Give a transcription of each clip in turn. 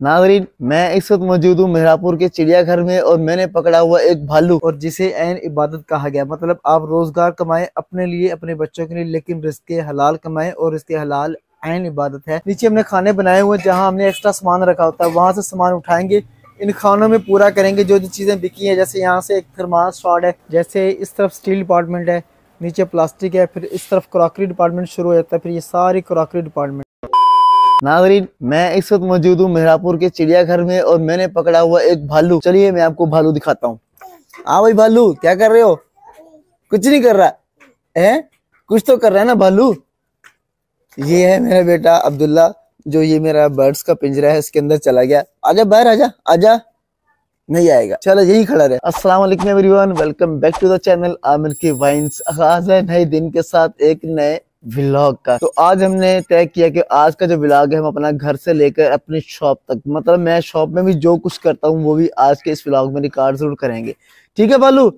नाज़रीन, मैं इस वक्त मौजूद हूँ मेहरापुर के चिड़ियाघर में और मैंने पकड़ा हुआ एक भालू और जिसे ऐन इबादत कहा गया। मतलब आप रोजगार कमाएं अपने लिए, अपने बच्चों के लिए, लेकिन रिज़्क़े हलाल कमाएं और रिज़्क़े हलाल ऐन इबादत है। नीचे हमने खाने बनाए हुए जहाँ हमने एक्स्ट्रा सामान रखा होता है, वहां से सामान उठाएंगे, इन खानों में पूरा करेंगे जो जो चीजें बिकी हैं। जैसे यहाँ से एक थर्मास शॉट है, जैसे इस तरफ स्टील डिपार्टमेंट है, नीचे प्लास्टिक है, फिर इस तरफ क्रॉकरी डिपार्टमेंट शुरू हो जाता है, फिर ये सारी क्रॉकरी डिपार्टमेंट। नाज़रीन, मैं इस वक्त मौजूद हूँ मेहरापुर के चिड़ियाघर में और मैंने पकड़ा हुआ एक भालू। चलिए मैं आपको भालू दिखाता हूँ। हाँ भाई भालू, क्या कर रहे हो? कुछ नहीं कर रहा है, कुछ तो कर रहा है ना भालू। ये है मेरा बेटा अब्दुल्ला, जो ये मेरा बर्ड्स का पिंजरा है, इसके अंदर चला गया। आजा बाहर, आजा आजा, नहीं आएगा, चलो यही खड़ा रहे। अस्सलाम वालेकुम everyone, welcome back to the channel Aamir की वाइन्स। आगाज है नए दिन के साथ एक नए व्लॉग का। तो आज हमने तय किया कि आज का जो व्लॉग है हम अपना घर से लेकर अपनी शॉप तक, मतलब मैं शॉप में भी जो कुछ करता हूँ वो भी आज के इस व्लॉग में रिकॉर्ड जरूर करेंगे। ठीक है बालू?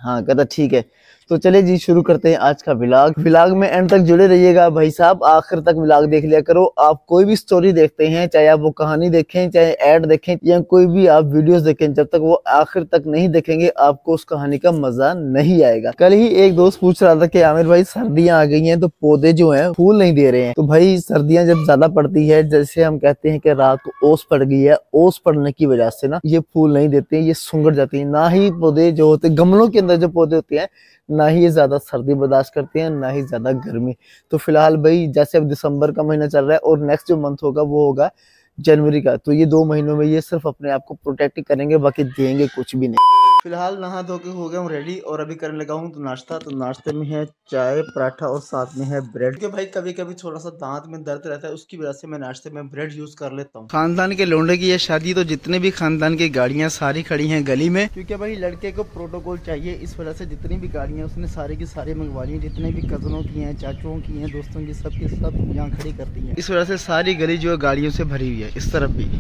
हाँ कहता ठीक है। तो चले जी शुरू करते हैं आज का व्लॉग में एंड तक जुड़े रहिएगा भाई साहब, आखिर तक व्लॉग देख लिया करो। आप कोई भी स्टोरी देखते हैं, चाहे आप वो कहानी देखें, चाहे ऐड देखें या कोई भी आप वीडियोस देखें, जब तक वो आखिर तक नहीं देखेंगे आपको उस कहानी का मजा नहीं आएगा। कल ही एक दोस्त पूछ रहा था कि आमिर भाई सर्दियां आ गई हैं तो पौधे जो हैं फूल नहीं दे रहे हैं। तो भाई सर्दियां जब ज्यादा पड़ती है, जैसे हम कहते हैं कि रात को ओस पड़ गई है, ओस पड़ने की वजह से ना ये फूल नहीं देते, ये सुंगड़ जाती है। ना ही पौधे जो होते गमलों के अंदर जो पौधे होते हैं, ना ही ये ज्यादा सर्दी बर्दाश्त करते हैं, ना ही ज्यादा गर्मी। तो फिलहाल भाई जैसे अब दिसंबर का महीना चल रहा है और नेक्स्ट जो मंथ होगा वो होगा जनवरी का, तो ये 2 महीनों में ये सिर्फ अपने आप को प्रोटेक्ट करेंगे, बाकी देंगे कुछ भी नहीं। फिलहाल नहा धो के हो गया हूँ रेडी और अभी करने लगा हूँ तो नाश्ता। तो नाश्ते में है चाय, पराठा और साथ में है ब्रेड। क्योंकि भाई कभी कभी थोड़ा सा दांत में दर्द रहता है, उसकी वजह से मैं नाश्ते में ब्रेड यूज कर लेता हूँ। खानदान के लोंडे की ये शादी, तो जितने भी खानदान की गाड़ियाँ सारी खड़ी हैं गली में, क्योंकि भाई लड़के को प्रोटोकॉल चाहिए, इस वजह से जितनी भी गाड़ियाँ उसने सारी की सारी मंगवा ली, जितने भी कजनों की हैं, चाचुओं की हैं, दोस्तों की, सब यहाँ खड़ी कर दी है। इस वजह से सारी गली जो है गाड़ियों से भरी हुई है, इस तरफ भी।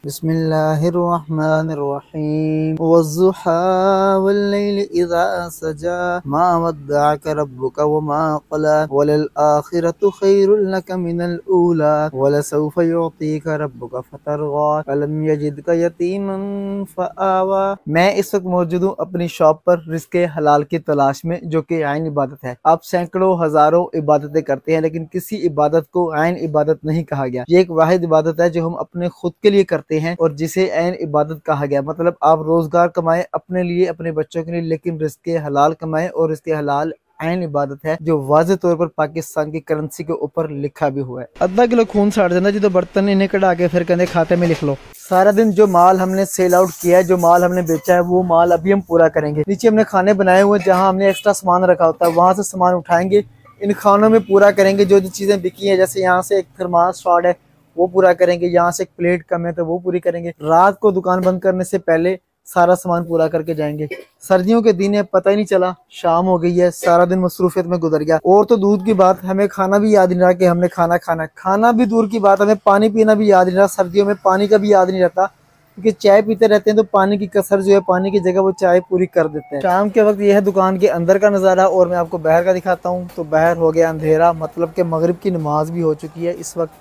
बिस्मिल्लाहिर्रहमानिर्रहीम वज़्ज़ुहा वल्लैलि इज़ा सजा मा वद्दअक रब्बुका वमा क़ला वलल आखिरतु खैरुल लक मिनल ऊला वलसौफा युअतीका रब्बुका फतरग़ा अलम यजिदका यतीमन फ़आवा। मैं इस वक्त मौजूद हूँ अपनी शॉप पर रिज़्क़े हलाल की तलाश में, जो कि ऐन इबादत है। आप सैकड़ों हजारों इबादतें करते हैं, लेकिन किसी इबादत को ऐन इबादत नहीं कहा गया। ये एक वाहिद इबादत है जो हम अपने खुद के लिए करते हैं और जिसे ऐन इबादत कहा गया। मतलब आप रोजगार कमाएं अपने लिए, अपने बच्चों के लिए, लेकिन रिज़्क़े हलाल कमाएं और रिज़्क़े हलाल ऐन इबादत है, जो वाज़े तौर पर पाकिस्तान की करेंसी के ऊपर लिखा भी हुआ है। आधा किलो खून साड़ देना जी, तो बर्तन इन्हें कटा के फिर कहते खाते में लिख लो। सारा दिन जो माल हमने सेल आउट किया है, जो माल हमने बेचा है, वो माल अभी हम पूरा करेंगे। नीचे हमने खाने बनाए हुए जहाँ हमने एक्स्ट्रा सामान रखा होता है, वहां से सामान उठाएंगे, इन खानों में पूरा करेंगे जो जो चीजें बिकी हैं। जैसे यहाँ से एक थर्मास शॉट है, वो पूरा करेंगे। यहाँ से एक प्लेट कम है तो वो पूरी करेंगे। रात को दुकान बंद करने से पहले सारा सामान पूरा करके जाएंगे। सर्दियों के दिन है, पता ही नहीं चला शाम हो गई है, सारा दिन मसरूफियत में गुजर गया। और तो दूध की बात, हमें खाना भी याद नहीं रहा कि हमने खाना भी दूर की बात, हमें पानी पीना भी याद नहीं रहा। सर्दियों में पानी का भी याद नहीं रहता, क्योंकि चाय पीते रहते हैं तो पानी की कसर जो है, पानी की जगह वो चाय पूरी कर देते हैं। शाम के वक्त ये है दुकान के अंदर का नज़ारा और मैं आपको बाहर का दिखाता हूँ। तो बाहर हो गया अंधेरा, मतलब कि मगरिब की नमाज भी हो चुकी है। इस वक्त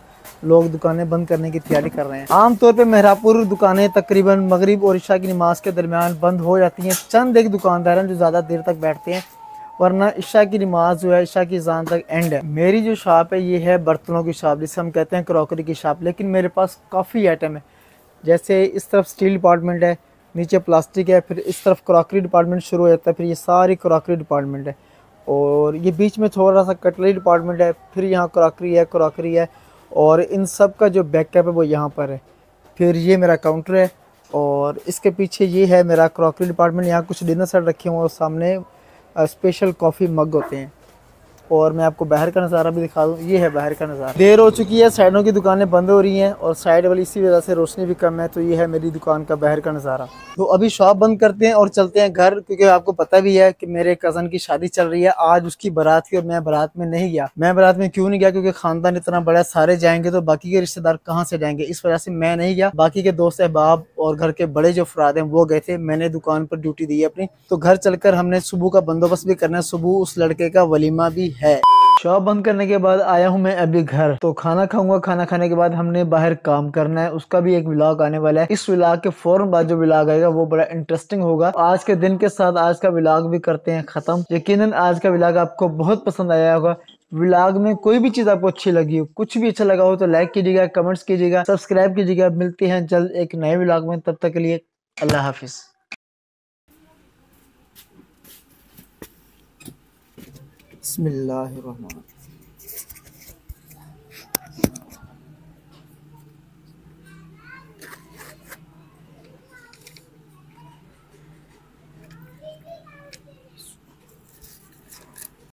लोग दुकानें बंद करने की तैयारी कर रहे हैं। आमतौर पे मेहरापुर दुकानें तकरीबन मगरिब और इशा की नमाज के दरमियान बंद हो जाती हैं। चंद एक दुकानदार हैं जो ज़्यादा देर तक बैठते हैं, वरना इशा की नमाज जो है, इशा की अज़ान तक एंड है। मेरी जो शॉप है ये है बर्तनों की शॉप, जिसे हम कहते हैं क्रॉकरी की शॉप, लेकिन मेरे पास काफ़ी आइटम है। जैसे इस तरफ स्टील डिपार्टमेंट है, नीचे प्लास्टिक है, फिर इस तरफ क्रॉकरी डिपार्टमेंट शुरू हो जाता है, फिर ये सारी क्रॉकरी डिपार्टमेंट है, और ये बीच में थोड़ा सा कटलरी डिपार्टमेंट है, फिर यहाँ क्रॉकरी है और इन सब का जो बैकअप है वो यहाँ पर है। फिर ये मेरा काउंटर है और इसके पीछे ये है मेरा क्रॉकरी डिपार्टमेंट। यहाँ कुछ डिनर सेट रखे हुए हैं और सामने स्पेशल कॉफ़ी मग होते हैं। और मैं आपको बाहर का नज़ारा भी दिखा दूँ, ये है बाहर का नज़ारा। देर हो चुकी है, साइडों की दुकानें बंद हो रही हैं और साइड वाली इसी वजह से रोशनी भी कम है। तो ये है मेरी दुकान का बाहर का नज़ारा। तो अभी शॉप बंद करते हैं और चलते हैं घर, क्योंकि आपको पता भी है कि मेरे कज़न की शादी चल रही है। आज उसकी बारात थी और मैं बारात में नहीं गया। मैं बारात में क्यों नहीं गया? क्योंकि खानदान इतना बड़ा, सारे जाएंगे तो बाकी के रिश्तेदार कहाँ से जाएंगे, इस वजह से मैं नहीं गया। बाकी के दोस्त अहबाब और घर के बड़े जो अफराद हैं वो गए थे, मैंने दुकान पर ड्यूटी दी है अपनी। तो घर चलकर हमने सुबह का बंदोबस्त भी करना है, सुबह उस लड़के का वलीमा भी है। शॉप बंद करने के बाद आया हूँ मैं अभी घर, तो खाना खाऊंगा। खाना खाने के बाद हमने बाहर काम करना है, उसका भी एक व्लॉग आने वाला है। इस व्लॉग के फौरन बाद जो व्लॉग आएगा वो बड़ा इंटरेस्टिंग होगा। आज के दिन के साथ आज का व्लॉग भी करते हैं खत्म। यकीनन आज का व्लॉग आपको बहुत पसंद आया होगा। व्लॉग में कोई भी चीज आपको अच्छी लगी हो, कुछ भी अच्छा लगा हो तो लाइक कीजिएगा, कमेंट्स कीजिएगा, सब्सक्राइब कीजिएगा। मिलते हैं जल्द एक नए व्लॉग में, तब तक के लिए अल्लाह हाफिज। बिस्मिल्लाहिर्रहमानिर्रहीम।